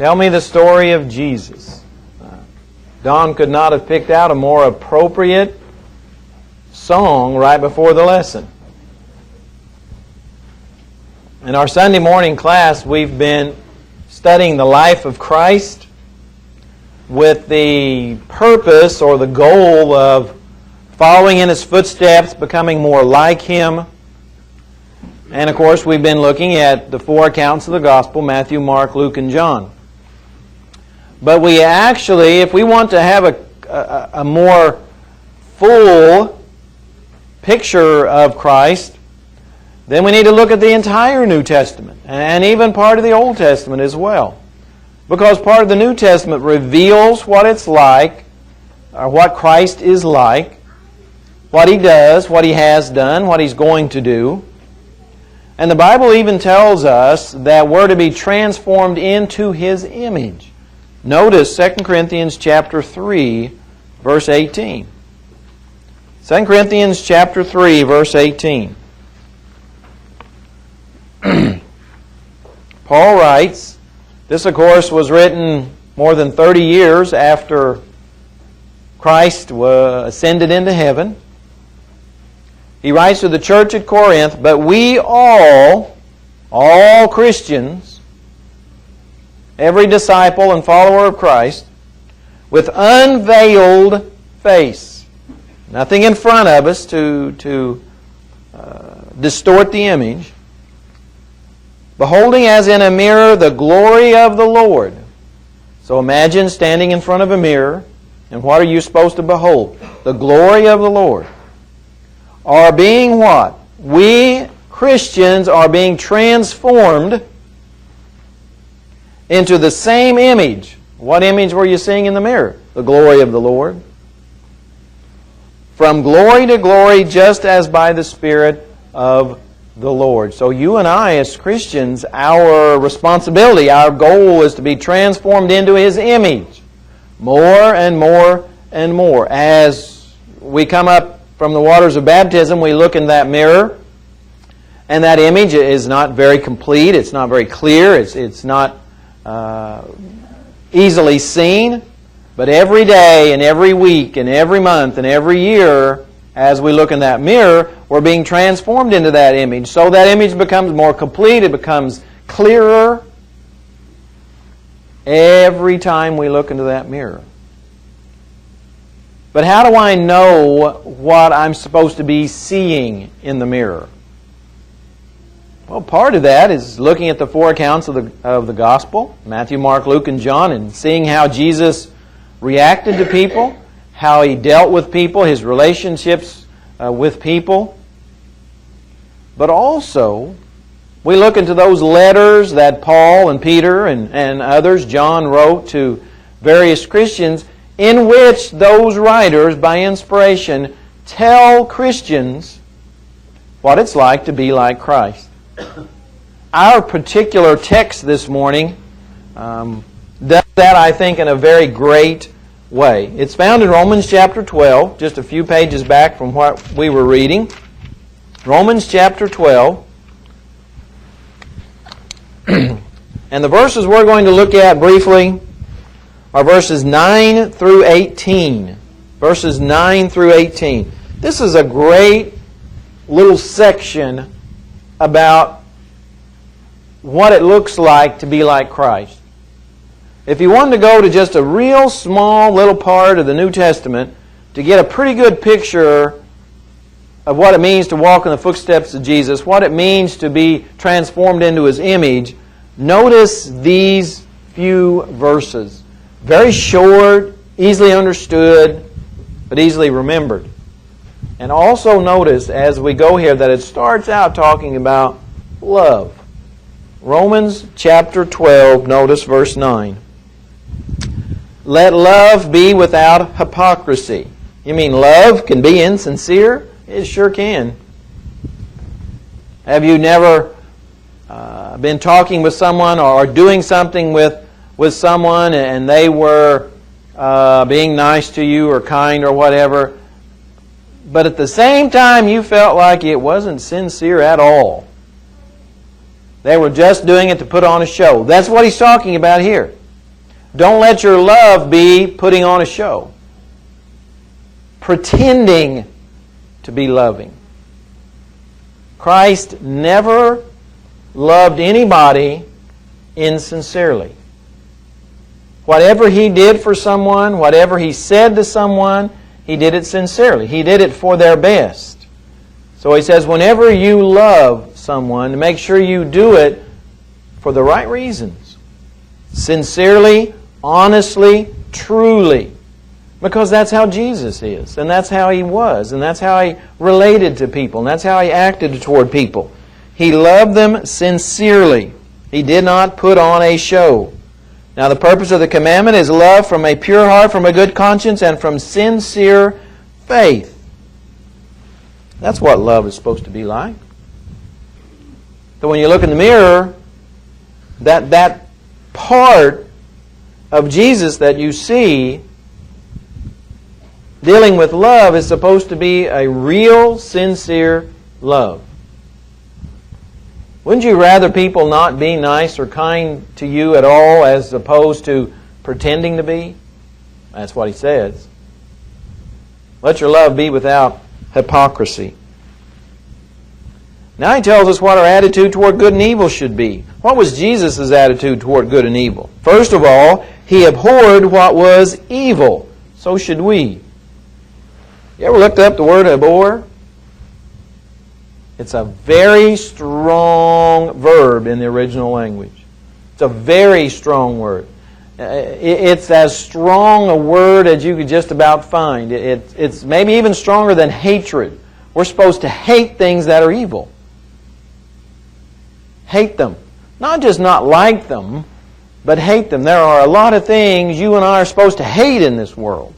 Tell me the story of Jesus. Don could not have picked out a more appropriate song right before the lesson. In our Sunday morning class, we've been studying the life of Christ with the purpose or the goal of following in His footsteps, becoming more like Him. And of course, we've been looking at the four accounts of the Gospel, Matthew, Mark, Luke, and John. But we actually, if we want to have a more full picture of Christ, then we need to look at the entire New Testament and even part of the Old Testament as well. Because part of the New Testament reveals what it's like, or what Christ is like, what He does, what He has done, what He's going to do. And the Bible even tells us that we're to be transformed into His image. Notice 2 Corinthians chapter 3, verse 18. 2 Corinthians chapter 3, verse 18. Paul writes, this of course was written more than 30 years after Christ ascended into heaven. He writes to the church at Corinth, but we all Christians, every disciple and follower of Christ, with unveiled face, nothing in front of us to distort the image, beholding as in a mirror the glory of the Lord. So imagine standing in front of a mirror, and what are you supposed to behold? The glory of the Lord. Are being what? We Christians are being transformed into the same image. What image were you seeing in the mirror? The glory of the Lord. From glory to glory, just as by the Spirit of the Lord. So you and I as Christians, our responsibility, our goal is to be transformed into His image. More and more and more. As we come up from the waters of baptism, we look in that mirror, and that image is not very complete, it's not very clear, it's not easily seen. But every day and every week and every month and every year, as we look in that mirror, we're being transformed into that image. So that image becomes more complete, it becomes clearer every time we look into that mirror. But how do I know what I'm supposed to be seeing in the mirror? Well, part of that is looking at the four accounts of the Gospel, Matthew, Mark, Luke, and John, and seeing how Jesus reacted to people, how He dealt with people, His relationships with people. But also, we look into those letters that Paul and Peter and others, John, wrote to various Christians, in which those writers, by inspiration, tell Christians what it's like to be like Christ. Our particular text this morning does that, I think, in a very great way. It's found in Romans chapter 12, just a few pages back from what we were reading. Romans chapter 12. And the verses we're going to look at briefly are verses 9 through 18. Verses 9 through 18. This is a great little section about what it looks like to be like Christ. If you wanted to go to just a real small little part of the New Testament to get a pretty good picture of what it means to walk in the footsteps of Jesus, what it means to be transformed into His image, notice these few verses. Very short, easily understood, but easily remembered. And also notice as we go here that it starts out talking about love. Romans chapter 12, notice verse 9. Let love be without hypocrisy. You mean love can be insincere? It sure can. Have you never been talking with someone or doing something with someone and they were being nice to you or kind or whatever, but at the same time you felt like it wasn't sincere at all? They were just doing it to put on a show. That's what he's talking about here. Don't let your love be putting on a show, pretending to be loving. Christ never loved anybody insincerely. Whatever He did for someone, whatever He said to someone, He did it sincerely. He did it for their best. So He says, whenever you love someone, make sure you do it for the right reasons. Sincerely, honestly, truly. Because that's how Jesus is, and that's how He was, and that's how He related to people, and that's how He acted toward people. He loved them sincerely. He did not put on a show. Now the purpose of the commandment is love from a pure heart, from a good conscience, and from sincere faith. That's what love is supposed to be like. So when you look in the mirror, that part of Jesus that you see dealing with love is supposed to be a real, sincere love. Wouldn't you rather people not be nice or kind to you at all as opposed to pretending to be? That's what He says. Let your love be without hypocrisy. Now He tells us what our attitude toward good and evil should be. What was Jesus' attitude toward good and evil? First of all, He abhorred what was evil. So should we. You ever looked up the word abhor? It's a very strong verb in the original language. It's a very strong word. It's as strong a word as you could just about find. It's maybe even stronger than hatred. We're supposed to hate things that are evil. Hate them. Not just not like them, but hate them. There are a lot of things you and I are supposed to hate in this world.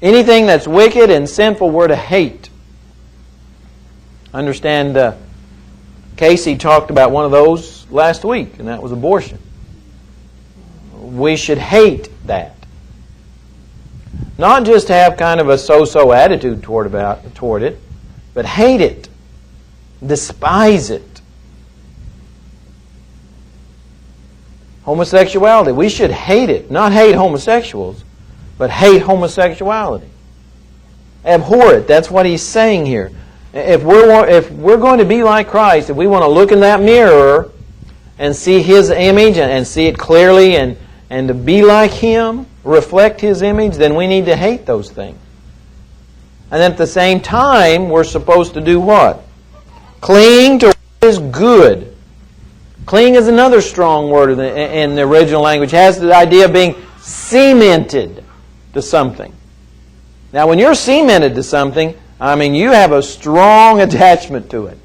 Anything that's wicked and sinful, we're to hate. I understand Casey talked about one of those last week, and that was abortion. We should hate that. Not just have kind of a so-so attitude toward it, but hate it. Despise it. Homosexuality, we should hate it. Not hate homosexuals, but hate homosexuality. Abhor it. That's what he's saying here. If we're going to be like Christ, if we want to look in that mirror and see His image and see it clearly and to be like Him, reflect His image, then we need to hate those things. And at the same time, we're supposed to do what? Cling to what is good. Cling is another strong word in the original language. It has the idea of being cemented to something. Now, when you're cemented to something, you have a strong attachment to it.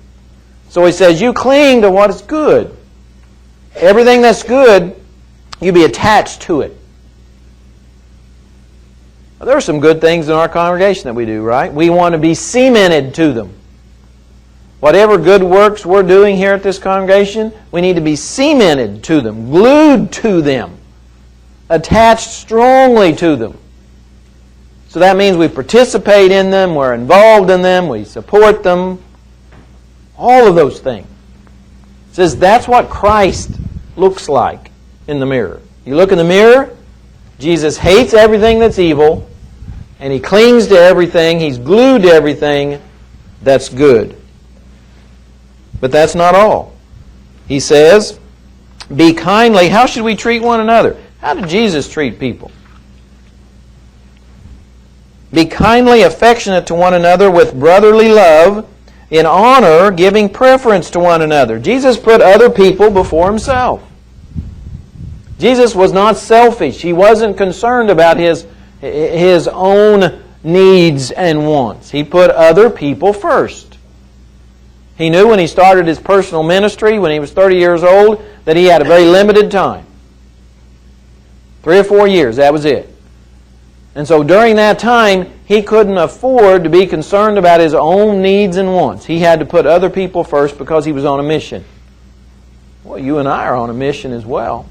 So he says, you cling to what is good. Everything that's good, you be attached to it. Now, there are some good things in our congregation that we do, right? We want to be cemented to them. Whatever good works we're doing here at this congregation, we need to be cemented to them, glued to them, attached strongly to them. So that means we participate in them, we're involved in them, we support them, all of those things. It says that's what Christ looks like in the mirror. You look in the mirror, Jesus hates everything that's evil, and He clings to everything, He's glued to everything that's good. But that's not all. He says, be kindly. How should we treat one another? How did Jesus treat people? Be kindly affectionate to one another with brotherly love, in honor, giving preference to one another. Jesus put other people before Himself. Jesus was not selfish. He wasn't concerned about His own needs and wants. He put other people first. He knew when He started His personal ministry, when He was 30 years old, that He had a very limited time. 3 or 4 years, that was it. And so during that time, He couldn't afford to be concerned about His own needs and wants. He had to put other people first because He was on a mission. Well, you and I are on a mission as well.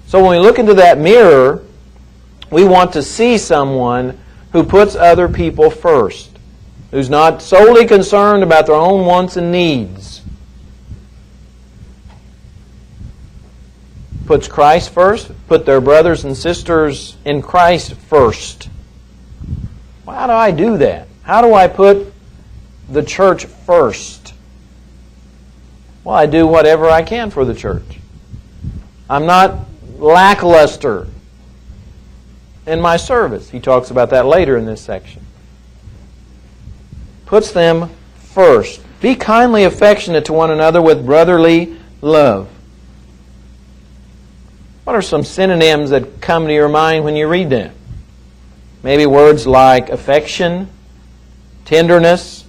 So when we look into that mirror, we want to see someone who puts other people first, who's not solely concerned about their own wants and needs. puts Christ first, put their brothers and sisters in Christ first. Well, how do I do that? How do I put the church first? Well, I do whatever I can for the church. I'm not lackluster in my service. He talks about that later in this section. Puts them first. Be kindly affectionate to one another with brotherly love. What are some synonyms that come to your mind when you read them? Maybe words like affection, tenderness,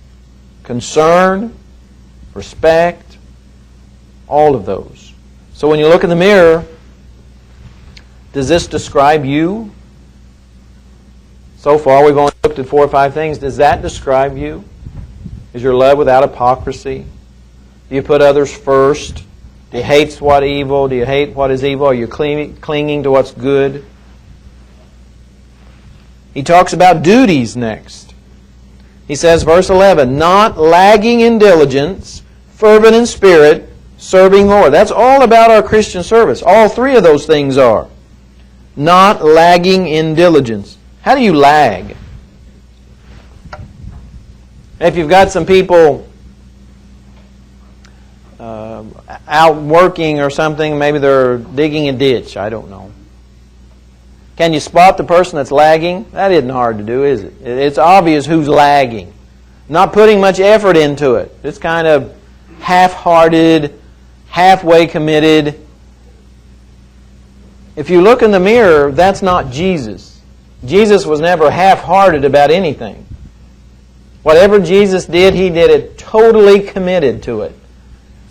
concern, respect, all of those. So when you look in the mirror, does this describe you? So far we've only looked at 4 or 5 things. Does that describe you? Is your love without hypocrisy? Do you put others first? Do you hate what evil? Do you hate what is evil? Are you clinging to what's good? He talks about duties next. He says, verse 11, not lagging in diligence, fervent in spirit, serving the Lord. That's all about our Christian service. All 3 of those things are. Not lagging in diligence. How do you lag? If you've got some people out working or something, maybe they're digging a ditch, I don't know. Can you spot the person that's lagging? That isn't hard to do, is it? It's obvious who's lagging. Not putting much effort into it. It's kind of half-hearted, halfway committed. If you look in the mirror, that's not Jesus. Jesus was never half-hearted about anything. Whatever Jesus did, He did it totally committed to it.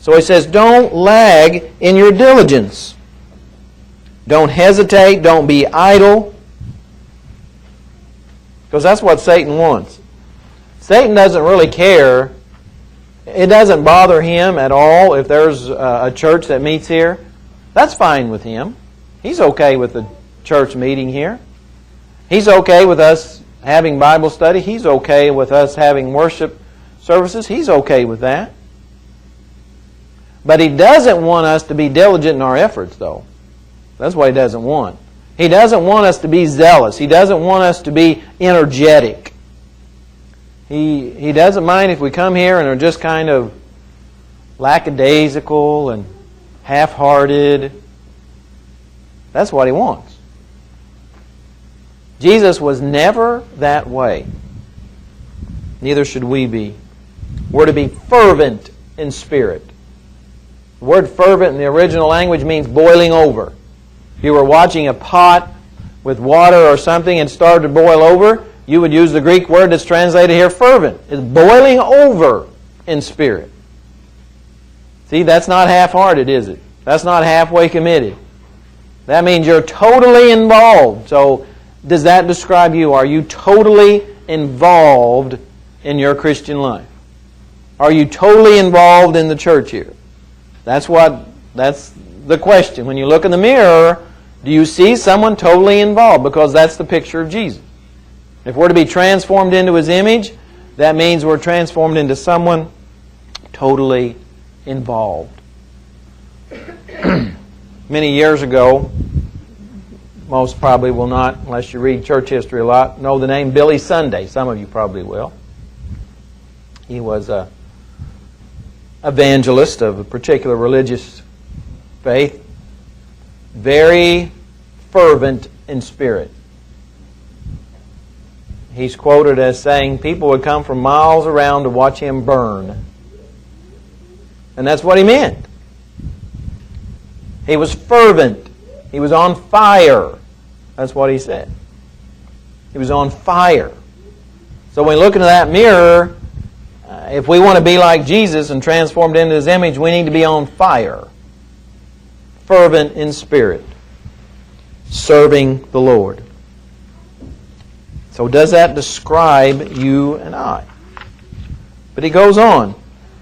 So He says, don't lag in your diligence. Don't hesitate. Don't be idle. Because that's what Satan wants. Satan doesn't really care. It doesn't bother him at all if there's a church that meets here. That's fine with him. He's okay with the church meeting here. He's okay with us having Bible study. He's okay with us having worship services. He's okay with that. But He doesn't want us to be diligent in our efforts, though. That's what He doesn't want. He doesn't want us to be zealous. He doesn't want us to be energetic. He doesn't mind if we come here and are just kind of lackadaisical and half-hearted. That's what He wants. Jesus was never that way. Neither should we be. We're to be fervent in spirit. The word fervent in the original language means boiling over. If you were watching a pot with water or something and started to boil over, you would use the Greek word that's translated here, fervent. It's boiling over in spirit. See, that's not half-hearted, is it? That's not halfway committed. That means you're totally involved. So, does that describe you? Are you totally involved in your Christian life? Are you totally involved in the church here? That's the question. When you look in the mirror, do you see someone totally involved? Because that's the picture of Jesus. If we're to be transformed into His image, that means we're transformed into someone totally involved. Many years ago, most probably will not, unless you read church history a lot, know the name Billy Sunday. Some of you probably will. He was an evangelist of a particular religious faith. Very fervent in spirit. He's quoted as saying people would come from miles around to watch him burn. And that's what he meant. He was fervent. He was on fire. That's what he said. He was on fire. So when we look into that mirror, if we want to be like Jesus and transformed into His image, we need to be on fire. Fervent in spirit. Serving the Lord. So does that describe you and I? But he goes on.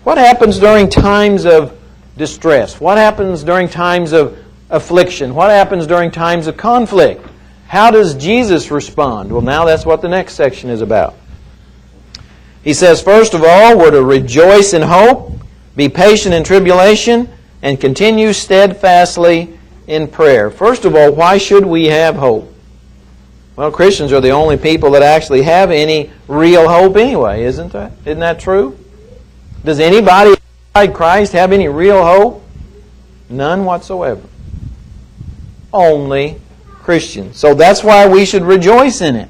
What happens during times of distress? What happens during times of affliction? What happens during times of conflict? How does Jesus respond? Well, now that's what the next section is about. He says, first of all, we're to rejoice in hope, be patient in tribulation, and continue steadfastly in prayer. First of all, why should we have hope? Well, Christians are the only people that actually have any real hope anyway, isn't that? Isn't that true? Does anybody outside Christ have any real hope? None whatsoever. Only Christians. So that's why we should rejoice in it.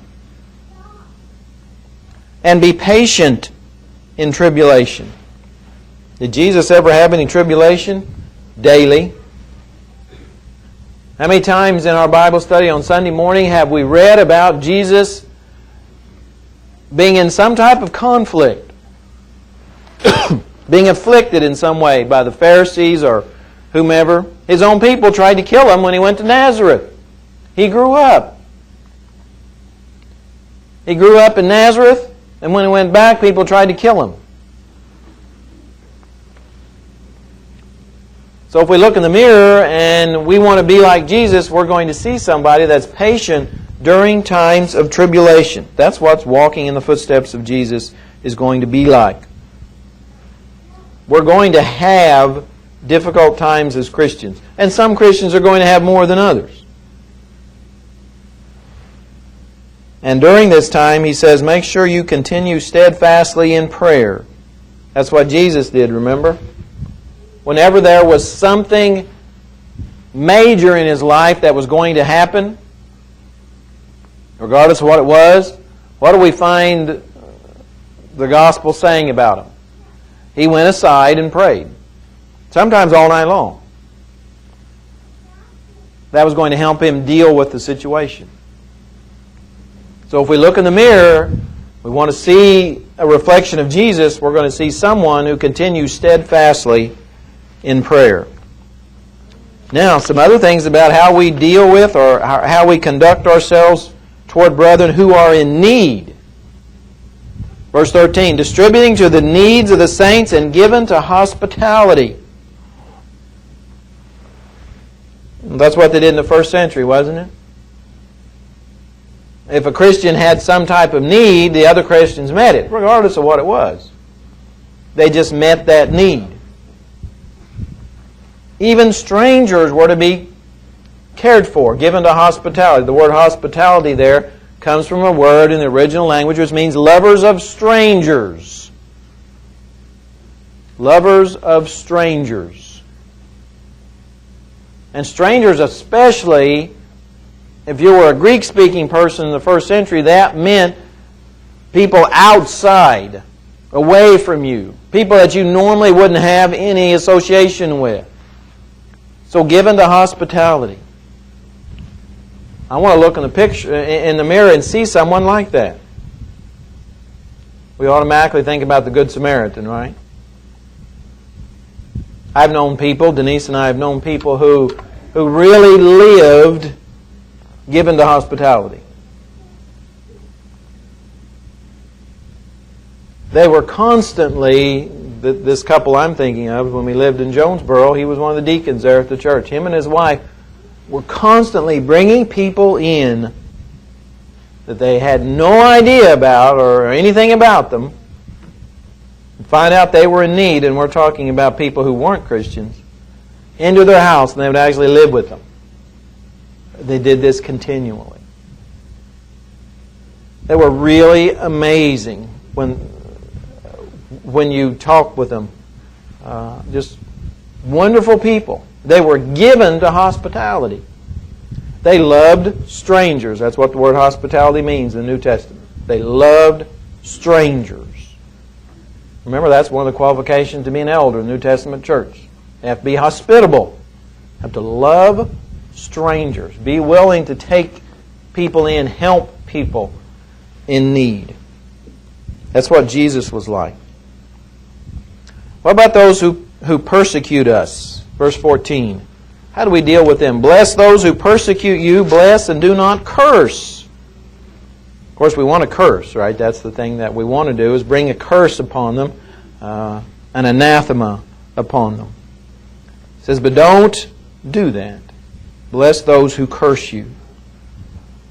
And be patient in tribulation. Did Jesus ever have any tribulation? Daily. How many times in our Bible study on Sunday morning have we read about Jesus being in some type of conflict? Being afflicted in some way by the Pharisees or whomever. His own people tried to kill him when he went to Nazareth. He grew up. He grew up in Nazareth, and when he went back, people tried to kill him. So if we look in the mirror and we want to be like Jesus, we're going to see somebody that's patient during times of tribulation. That's what walking in the footsteps of Jesus is going to be like. We're going to have difficult times as Christians. And some Christians are going to have more than others. And during this time, he says, make sure you continue steadfastly in prayer. That's what Jesus did, remember? Whenever there was something major in his life that was going to happen, regardless of what it was, what do we find the gospel saying about him? He went aside and prayed. Sometimes all night long. That was going to help him deal with the situation. So if we look in the mirror, we want to see a reflection of Jesus, we're going to see someone who continues steadfastly in prayer. Now, some other things about how we deal with or how we conduct ourselves toward brethren who are in need. Verse 13, distributing to the needs of the saints and given to hospitality. That's what they did in the first century, wasn't it? If a Christian had some type of need, the other Christians met it, regardless of what it was. They just met that need. Even strangers were to be cared for, given to hospitality. The word hospitality there comes from a word in the original language which means lovers of strangers. Lovers of strangers. And strangers especially, if you were a Greek-speaking person in the first century, that meant people outside, away from you. People that you normally wouldn't have any association with. So given to hospitality. I want to look in the picture, in the mirror, and see someone like that. We automatically think about the Good Samaritan, right? I've known people, Denise and I have known people who really lived given to hospitality. They were constantly, this couple I'm thinking of, when we lived in Jonesboro, he was one of the deacons there at the church. Him and his wife were constantly bringing people in that they had no idea about or anything about them, and find out they were in need, and we're talking about people who weren't Christians, into their house, and they would actually live with them. They did this continually. They were really amazing when you talk with them. Just wonderful people. They were given to hospitality. They loved strangers. That's what the word hospitality means in the New Testament. They loved strangers. Remember, that's one of the qualifications to be an elder in the New Testament church. You have to be hospitable. You have to love strangers. Be willing to take people in, help people in need. That's what Jesus was like. What about those who persecute us? Verse 14. How do we deal with them? Bless those who persecute you, bless and do not curse. Of course, we want to curse, right? That's the thing that we want to do, is bring a curse upon them, an anathema upon them. It says, but don't do that. Bless those who curse you.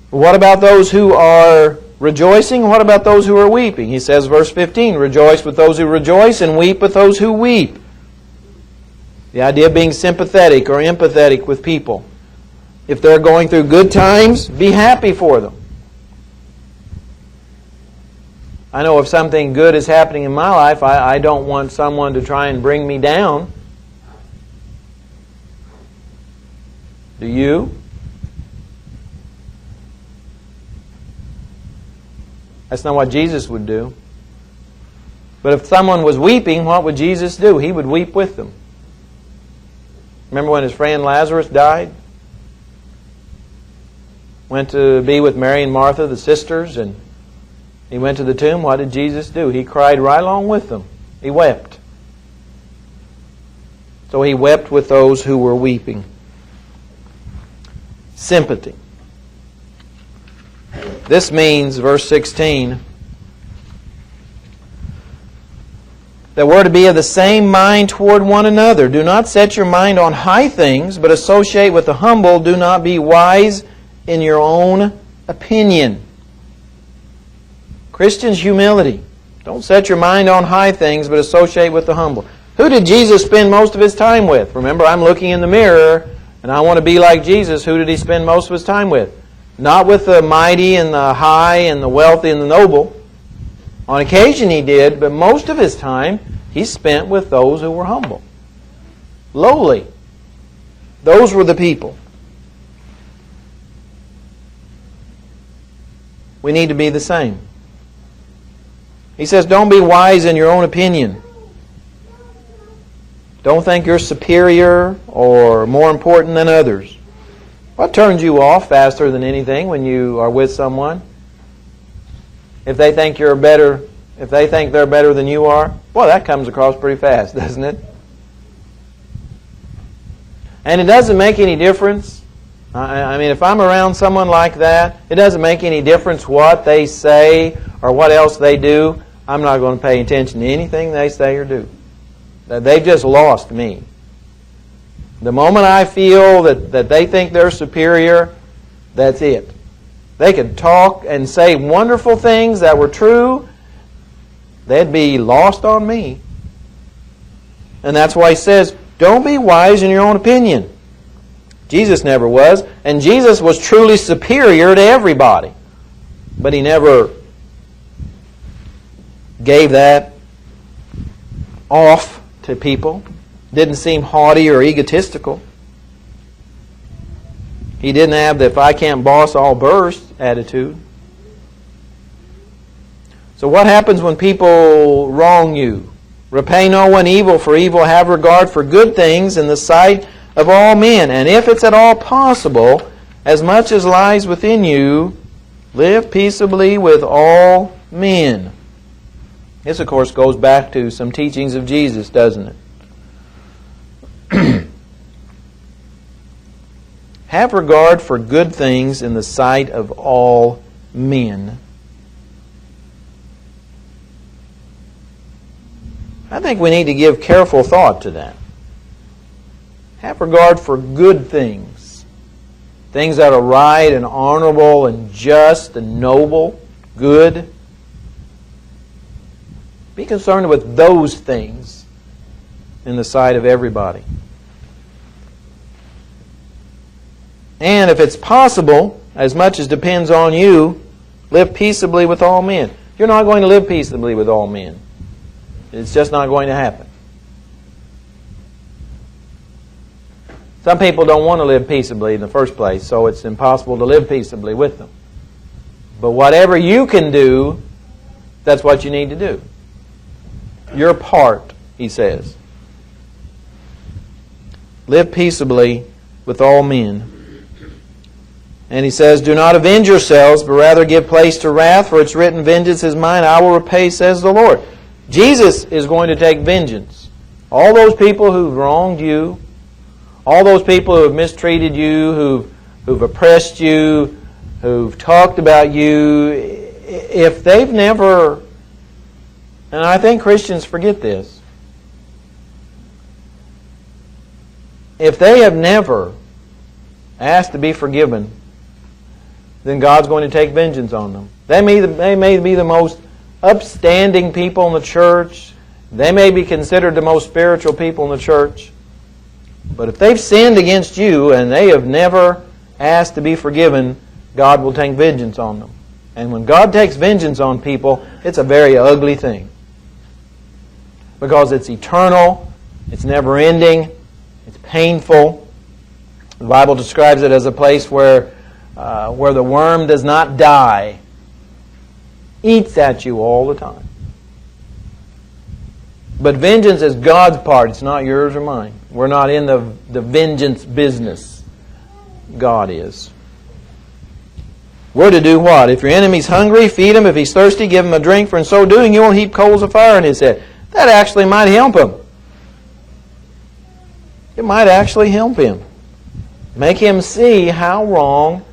What about those who are rejoicing? What about those who are weeping? He says, verse 15, rejoice with those who rejoice and weep with those who weep. The idea of being sympathetic or empathetic with people. If they're going through good times, be happy for them. I know if something good is happening in my life, I don't want someone to try and bring me down. Do you? That's not what Jesus would do. But if someone was weeping, what would Jesus do? He would weep with them. Remember when his friend Lazarus died? Went to be with Mary and Martha, the sisters, and he went to the tomb. What did Jesus do? He cried right along with them. He wept. So he wept with those who were weeping. Sympathy. This means, verse 16, that we're to be of the same mind toward one another. Do not set your mind on high things, but associate with the humble. Do not be wise in your own opinion. Christians, humility. Don't set your mind on high things, but associate with the humble. Who did Jesus spend most of his time with? Remember, I'm looking in the mirror, and I want to be like Jesus. Who did he spend most of his time with? Not with the mighty and the high and the wealthy and the noble. On occasion he did, but most of his time he spent with those who were humble, lowly. Those were the people. We need to be the same. He says, don't be wise in your own opinion. Don't think you're superior or more important than others. What turns you off faster than anything when you are with someone? If they think they're better than you are, well, that comes across pretty fast, doesn't it? And it doesn't make any difference. I mean, if I'm around someone like that, it doesn't make any difference what they say or what else they do. I'm not going to pay attention to anything they say or do. They've just lost me. The moment I feel that they think they're superior, that's it. They could talk and say wonderful things that were true. They'd be lost on me. And that's why he says, don't be wise in your own opinion. Jesus never was. And Jesus was truly superior to everybody. But he never gave that off to people. Didn't seem haughty or egotistical. He didn't have the if I can't boss, I'll burst attitude. So what happens when people wrong you? Repay no one evil for evil. Have regard for good things in the sight of all men. And if it's at all possible, as much as lies within you, live peaceably with all men. This, of course, goes back to some teachings of Jesus, doesn't it? Have regard for good things in the sight of all men. I think we need to give careful thought to that. Have regard for good things. Things that are right and honorable and just and noble, good. Be concerned with those things in the sight of everybody. And if it's possible, as much as depends on you, live peaceably with all men. You're not going to live peaceably with all men. It's just not going to happen. Some people don't want to live peaceably in the first place, so it's impossible to live peaceably with them. But whatever you can do, that's what you need to do. Your part, he says. Live peaceably with all men. And he says, do not avenge yourselves, but rather give place to wrath, for it's written, vengeance is mine, I will repay, says the Lord. Jesus is going to take vengeance. All those people who've wronged you, all those people who have mistreated you, who've oppressed you, who've talked about you, if they've never, and I think Christians forget this, if they have never asked to be forgiven, then God's going to take vengeance on them. They may be the most upstanding people in the church. They may be considered the most spiritual people in the church. But if they've sinned against you and they have never ask to be forgiven, God will take vengeance on them. And when God takes vengeance on people, it's a very ugly thing. Because it's eternal, it's never-ending, it's painful. The Bible describes it as a place where the worm does not die, eats at you all the time. But vengeance is God's part. It's not yours or mine. We're not in the vengeance business. God is. We're to do what? If your enemy's hungry, feed him. If he's thirsty, give him a drink. For in so doing, you will heap coals of fire in his head. That actually might help him. It might actually help him. Make him see how wrong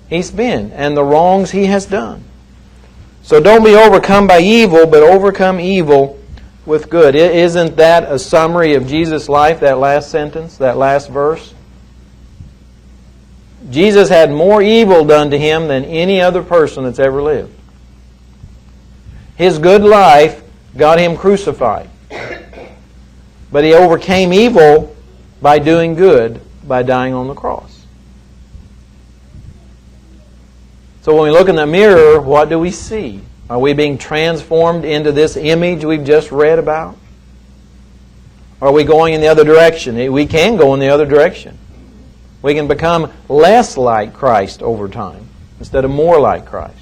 he's been and the wrongs he has done. So don't be overcome by evil, but overcome evil with good. Isn't that a summary of Jesus' life, that last sentence, that last verse? Jesus had more evil done to him than any other person that's ever lived. His good life got him crucified. But he overcame evil by doing good, by dying on the cross. So when we look in the mirror, what do we see? Are we being transformed into this image we've just read about? Or are we going in the other direction? We can go in the other direction. We can become less like Christ over time instead of more like Christ.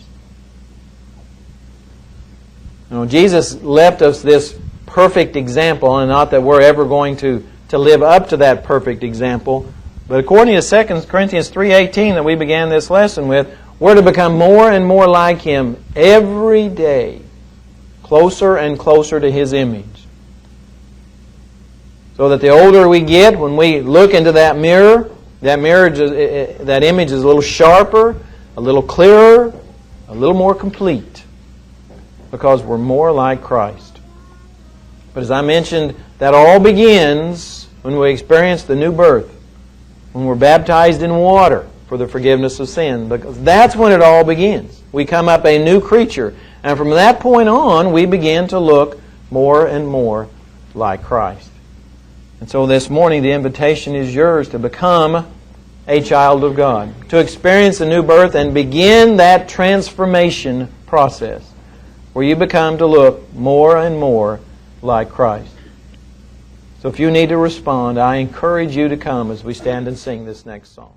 You know, Jesus left us this perfect example, and not that we're ever going to live up to that perfect example, but according to 2 Corinthians 3:18 that we began this lesson with, we're to become more and more like Him every day, closer and closer to His image. So that the older we get, when we look into that mirror, that image is a little sharper, a little clearer, a little more complete, because we're more like Christ. But as I mentioned, that all begins when we experience the new birth, when we're baptized in water for the forgiveness of sin, because that's when it all begins. We come up a new creature, and from that point on, we begin to look more and more like Christ. And so this morning, the invitation is yours to become a child of God, to experience the new birth and begin that transformation process where you become to look more and more like Christ. So if you need to respond, I encourage you to come as we stand and sing this next song.